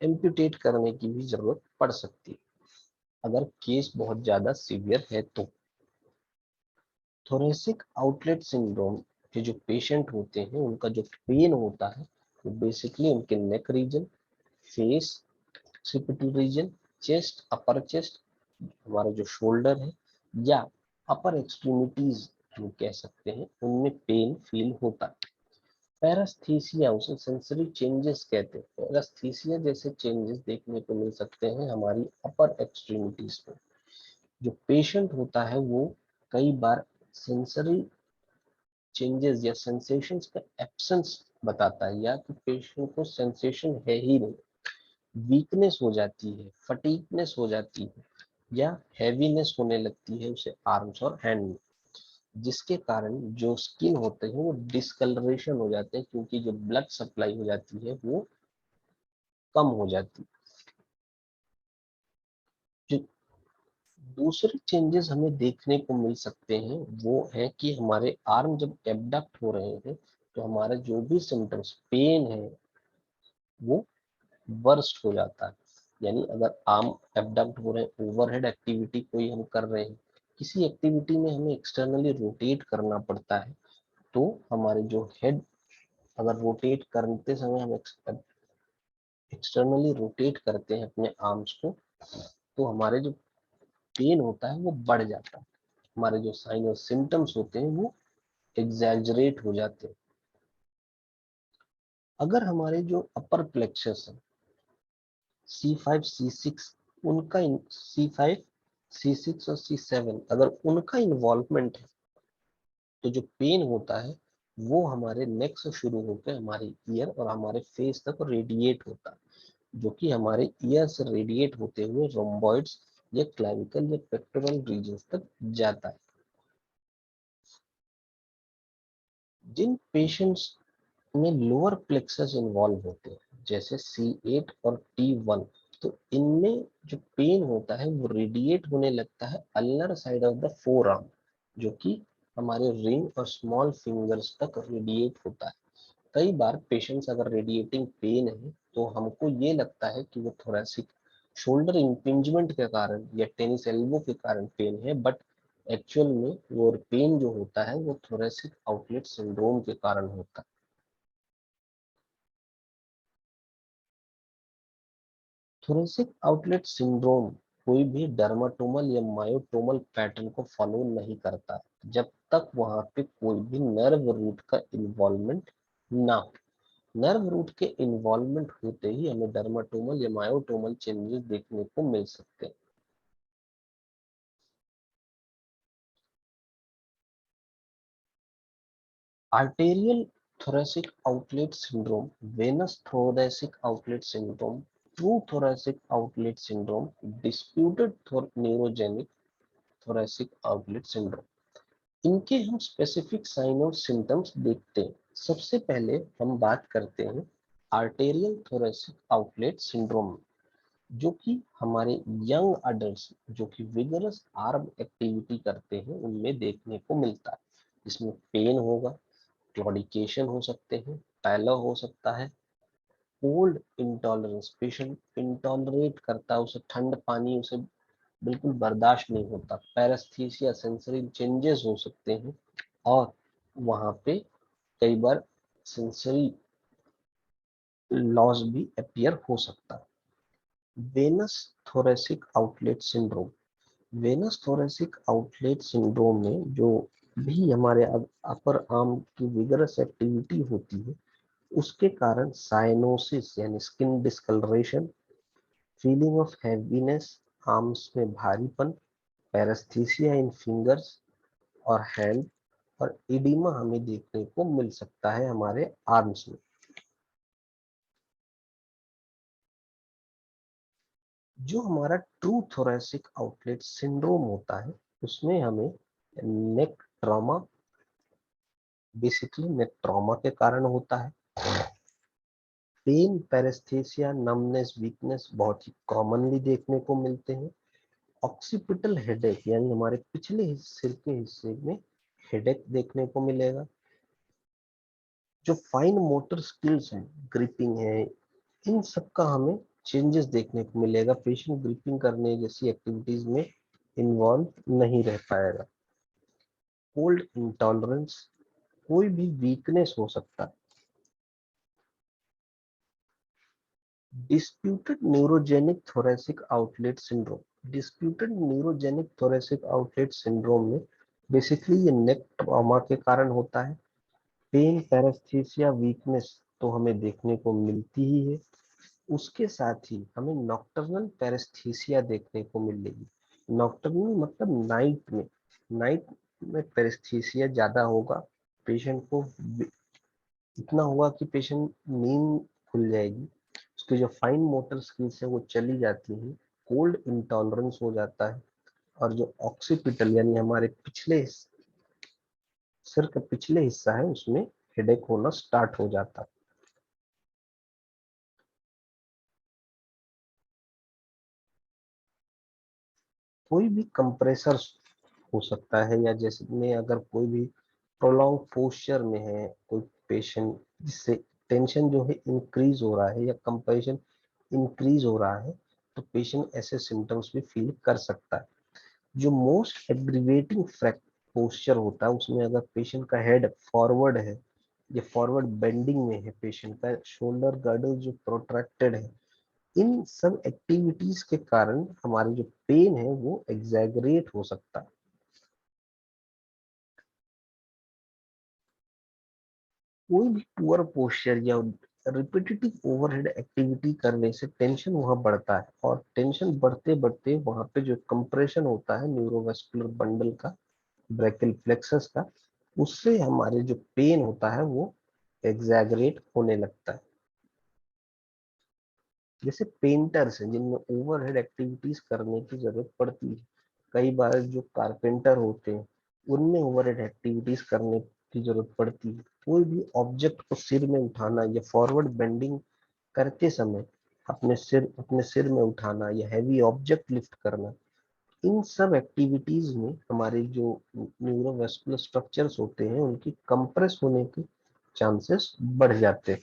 एम्पुटेट करने की भी जरूरत पड़ सकती है अगर केस बहुत ज्यादा सीवियर है तो। थोरेसिक आउटलेट सिंड्रोम कि जो पेशेंट होते हैं उनका जो पेन होता है वो बेसिकली उनके neck region, face, occipital region, chest, upper chest, हमारा जो शोल्डर है या अपर एक्सट्रीमिटीज हम कह सकते हैं, उनमें पेन फील होता है। पैरास्थीसिया उसे सेंसरी चेंजेस कहते हैं। पैरास्थीसिया जैसे चेंजेस देखने को मिल सकते हैं हमारी अपर एक्सट्रीमिटीज में। जो पेशेंट होता है वो कई बार सेंसरी चेंजेस या सेंसेशंस का एब्सेंस बताता है, या कि पेशेंट को सेंसेशन है ही नहीं, वीकनेस हो जाती है, फटीगनेस हो जाती है या हैवीनेस होने लगती है उसे आर्म्स और हैंड में, जिसके कारण जो स्किन होते हैं वो डिसकलरेशन हो जाते हैं, क्योंकि जो ब्लड सप्लाई हो जाती है वो कम हो जाती है। जो दूसरे चेंजेस हमें देखने को मिल सकते हैं वो है कि हमारे आर्म जब एबडक्ट हो रहे हैं तो हमारा जो भी सिम्टम्स पेन है वो वर्स्ट हो जाता है। यानी अगर आर्म एबडक्ट हो रहे हैं, ओवरहेड एक्टिविटी कोई हम कर रहे हैं, किसी एक्टिविटी में हमें एक्सटर्नली रोटेट करना पड़ता है, तो हमारे जो हेड, अगर रोटेट करते समय हम एक्सटर्नली रोटेट करते हैं अपने आर्म्स को, तो हमारे जो पेन होता है वो बढ़ जाता है, हमारे जो साइन और सिम्टम्स होते हैं वो एग्जैजरेट हो जाते हैं। अगर हमारे जो अपर प्लेक्सस है C5 C6, उनका C5 C6 और C7 अगर उनका इन्वॉल्वमेंट है तो जो पेन होता है वो हमारे नेक से शुरू होकर हमारे ईयर और हमारे फेस तक रेडिएट होता है, जो कि हमारे ईयर से रेडिएट होते हुए रोम्बॉइड्स या क्लैविकल या पेक्टोरल रीजन तक जाता है। जिन पेशेंट्स में लोअर प्लेक्सस इन्वॉल्व होते हैं जैसे C8 और T1, तो इनमें जो पेन होता है वो रेडिएट होने लगता है ulnar side of the four arm, जो कि हमारे रिंग और स्मॉल फिंगर्स तक रेडिएट होता है। कई बार पेशेंट्स अगर रेडिएटिंग पेन है तो हमको ये लगता है कि वो थोरेसिक शोल्डर इम्पिंजमेंट के कारण या टेनिस एल्बो के कारण पेन है, बट एक्चुअल में वो पेन जो होता है वो थोरेसिक आउटलेट सिंड्रोम के कारण होता है। थोरेसिक आउटलेट सिंड्रोम कोई भी डर्माटोमल या मायोटोमल पैटर्न को फॉलो नहीं करता जब तक वहां पे कोई भी नर्व रूट का इन्वॉल्वमेंट ना हो। नर्व रूट के इन्वॉल्वमेंट होते ही हमें डर्माटोमल या मायोटोमल चेंजेस देखने को मिल सकते हैं। Arterial thoracic outlet syndrome, venous thoracic outlet syndrome, true thoracic outlet syndrome, disputed neurogenic thoracic outlet syndrome, इनके हम स्पेसिफिक साइन और सिम्टम्स देखते हैं। सबसे पहले हम बात करते हैं आर्टेरियल थोरेसिक आउटलेट सिंड्रोम, जो कि हमारे यंग अडल्ट जो कि विगरस आर्म एक्टिविटी करते हैं उनमें देखने को मिलता है। इसमें पेन होगा, क्लॉडिकेशन हो सकते हैं, पैला हो सकता है, कोल्ड इंटॉलरेंस, पेशेंट इंटॉलरेट करता है, उसे ठंड पानी उसे बिल्कुल बर्दाश्त नहीं होता, पैरास्थीसिया, सेंसरी चेंजेस हो सकते हैं, और वहां पे कई बार सेंसरी लॉस भी अपीयर हो सकता है। Venous thoracic outlet syndrome, venous thoracic outlet syndrome में जो भी हमारे अपर आर्म की विगरस एक्टिविटी होती है उसके कारण साइनोसिस यानी skin discolouration, feeling of heaviness, arms में भारीपन, पैरास्थीसिया इन फिंगर्स और हैंड, और इडिमा हमें देखने को मिल सकता है हमारे आर्म्स में। जो हमारा ट्रू थोरेसिक आउटलेट सिंड्रोम होता है उसमें हमें नेक ट्रॉमा, बेसिकली नेक ट्रॉमा के कारण होता है। पेन, पैरेस्थेसिया, नमनेस, वीकनेस बहुत ही कॉमनली देखने को मिलते हैं। ऑक्सीपिटल हेडेक यानी हमारे पिछले सिर के हिस्से में हेडेक देखने को मिलेगा। जो फाइन मोटर स्किल्स हैं, ग्रिपिंग है, इन सब का हमें चेंजेस देखने को मिलेगा। पेशेंट ग्रिपिंग करने जैसी एक्टिविटीज में इन्वॉल्व नहीं रह पाएगा। कोल्ड इंटॉलरेंस, कोई भी वीकनेस हो सकता है। Disputed neurogenic thoracic outlet syndrome. Disputed neurogenic thoracic outlet syndrome में बेसिकली ये नेक ट्रॉमा के कारण होता है। पेन, पैरेस्थीसिया, वीकनेस तो हमें देखने को मिलती ही है। उसके साथ ही हमें नॉक्टर्नल पैरेस्थीसिया देखने को मिलेगी। नॉक्टर्नल मतलब नाइट में पैरेस्थीसिया ज्यादा होगा। पेशेंट को इतना होगा कि पेशेंट नींद खुल जाएगी, उसकी जो फाइन मोटर स्किल्स है वो चली जाती है, कोल्ड इंटॉलरेंस हो जाता है, और जो ऑक्सीपिटल यानी हमारे सिर का पिछले हिस्सा है उसमें हेडेक होना स्टार्ट हो जाता है। कोई भी कंप्रेसर हो सकता है, या जैसे में अगर कोई भी प्रोलॉन्ग पोस्चर में है कोई पेशेंट, जिससे टेंशन जो है इंक्रीज हो रहा है या कंप्रेशन इंक्रीज हो रहा है, तो पेशेंट ऐसे सिम्टम्स भी फील कर सकता है। जो मोस्ट एग्रीवेटिंग पोस्चर होता है उसमें अगर पेशेंट का हेड फॉरवर्ड है, ये फॉरवर्ड बेंडिंग में है, पेशेंट का शोल्डर गर्डल जो प्रोट्रैक्टेड है, इन सब एक्टिविटीज के कारण हमारी जो पेन है वो एग्जैगरेट हो सकता है। कोई भी पुअर पोस्चर या रिपीटेटिव ओवरहेड एक्टिविटी करने से टेंशन वहां बढ़ता है, और टेंशन बढ़ते बढ़ते वहां पे जो कंप्रेशन होता है न्यूरोवेस्कुलर बंडल का, ब्रैकियल प्लेक्सस का, उससे हमारे जो पेन होता है वो एग्जैगरेट होने लगता है। जैसे पेंटर्स हैं जिनमें ओवरहेड एक्टिविटीज करने की जरूरत पड़ती है, कई बार जो कारपेंटर होते हैं उनमें ओवरहेड एक्टिविटीज करने की जरूरत पड़ती है। कोई भी ऑब्जेक्ट को सिर में उठाना या फॉरवर्ड बेंडिंग करते समय अपने सिर में उठाना या हैवी ऑब्जेक्ट लिफ्ट करना, इन सब एक्टिविटीज में हमारे जो न्यूरोवेस्कुलर स्ट्रक्चर्स होते हैं उनकी कंप्रेस होने के चांसेस बढ़ जाते हैं।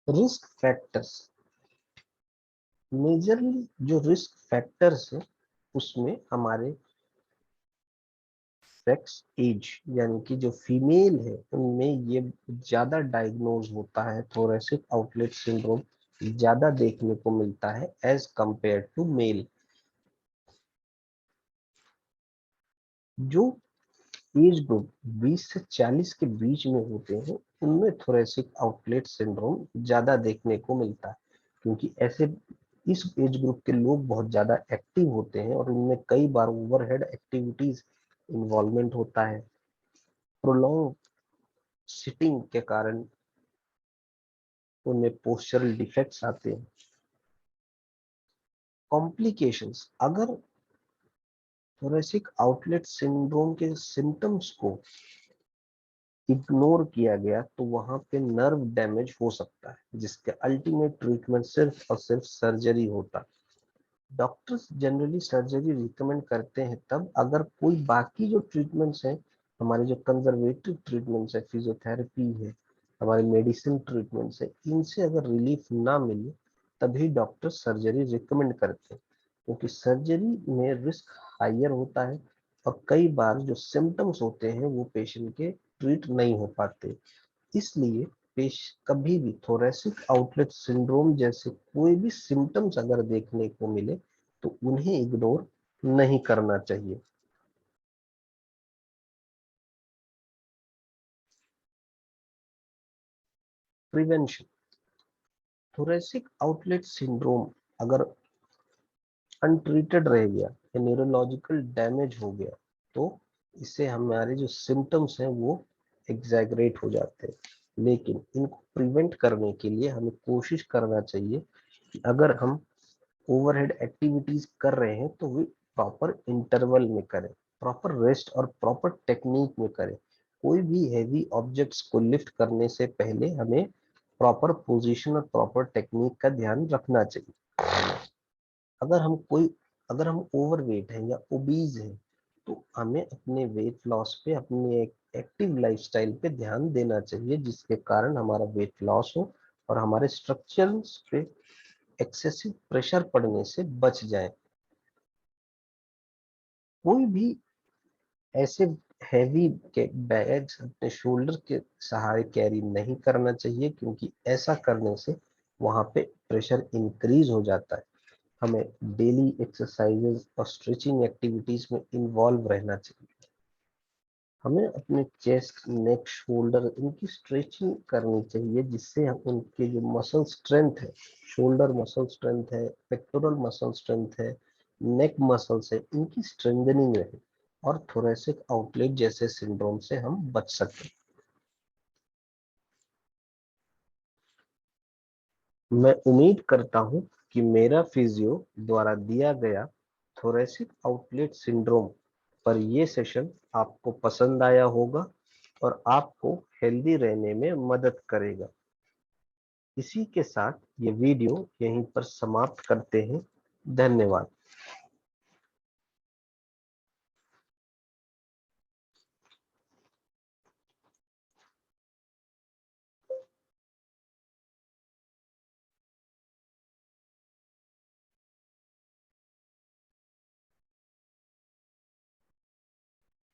रिस्क फैक्टर्स, मेजरली जो रिस्क फैक्टर्स है उसमें हमारे सेक्स, एज, यानी कि जो फीमेल है उनमें ये ज्यादा डायग्नोज होता है, थोरेसिक आउटलेट सिंड्रोम ज्यादा देखने को मिलता है एज कंपेयर टू मेल। जो एज ग्रुप 20 से 40 के बीच में होते हैं उनमें थोरेसिक आउटलेट सिंड्रोम ज्यादा देखने को मिलता है, क्योंकि ऐसे इस एज ग्रुप के लोग बहुत ज्यादा एक्टिव होते हैं और उनमें कई बार ओवरहेड एक्टिविटीज इन्वॉल्वमेंट होता है। प्रोलॉन्ग सिटिंग के कारण उनमें पोस्चरल डिफेक्ट्स आते हैं। कॉम्प्लिकेशंस, अगर थोरेसिक आउटलेट सिंड्रोम के सिम्टम्स को इग्नोर किया गया तो वहां पे नर्व डैमेज हो सकता है, जिसके अल्टीमेट ट्रीटमेंट सिर्फ और सिर्फ सर्जरी होता है। डॉक्टर्स जनरली सर्जरी रिकमेंड करते हैं तब अगर कोई बाकी जो ट्रीटमेंट्स हैं, हमारे जो कंजर्वेटिव ट्रीटमेंट्स है, फिजियोथेरेपी है, हमारे मेडिसिन ट्रीटमेंट्स है, इनसे अगर रिलीफ ना मिले तभी डॉक्टर सर्जरी रिकमेंड करते हैं, क्योंकि सर्जरी में रिस्क हाइयर होता है और कई बार जो सिम्टम्स होते हैं वो पेशेंट के ट्रीट नहीं हो पाते। इसलिए पेश कभी भी थोरेसिक आउटलेट सिंड्रोम जैसे कोई भी सिम्टम्स अगर देखने को मिले तो उन्हें इग्नोर नहीं करना चाहिए। प्रिवेंशन, थोरेसिक आउटलेट सिंड्रोम अगर अनट्रीटेड रह गया या न्यूरोलॉजिकल डैमेज हो गया तो इससे हमारे जो सिम्टम्स हैं वो एग्जैगरेट हो जाते हैं। लेकिन इनको प्रिवेंट करने के लिए हमें कोशिश करना चाहिए कि अगर हम ओवरहेड एक्टिविटीज कर रहे हैं तो वे प्रॉपर इंटरवल में करें, प्रॉपर रेस्ट और प्रॉपर टेक्निक में करें। कोई भी हैवी ऑब्जेक्ट्स को लिफ्ट करने से पहले हमें प्रॉपर पोजीशन और प्रॉपर टेक्निक का ध्यान रखना चाहिए। अगर हम कोई अगर हम ओवरवेट हैं या ओबीज हैं तो हमें अपने वेट लॉस पे, अपने एक एक्टिव लाइफस्टाइल पे ध्यान देना चाहिए जिसके कारण हमारा वेट लॉस हो और हमारे स्ट्रक्चर्स पे एक्सेसिव प्रेशर पड़ने से बच जाए। कोई भी ऐसे हैवी के बैग्स अपने शोल्डर के सहारे कैरी नहीं करना चाहिए, क्योंकि ऐसा करने से वहां पे प्रेशर इंक्रीज हो जाता है। हमें डेली एक्सरसाइजेस और स्ट्रेचिंग एक्टिविटीज में इन्वॉल्व रहना चाहिए। हमें अपने चेस्ट, नेक, शोल्डर इनकी स्ट्रेचिंग करनी चाहिए, जिससे हम उनके जो मसल स्ट्रेंथ है, शोल्डर मसल स्ट्रेंथ है, पेक्टोरल मसल स्ट्रेंथ है, नेक मसल्स है, इनकी स्ट्रेंथनिंग रहे और थोरेसिक आउटलेट जैसे सिंड्रोम से हम बच सकें। मैं उम्मीद करता हूं कि मेरा फिजियो द्वारा दिया गया थोरेसिक आउटलेट सिंड्रोम पर ये सेशन आपको पसंद आया होगा और आपको हेल्दी रहने में मदद करेगा। इसी के साथ ये वीडियो यहीं पर समाप्त करते हैं। धन्यवाद।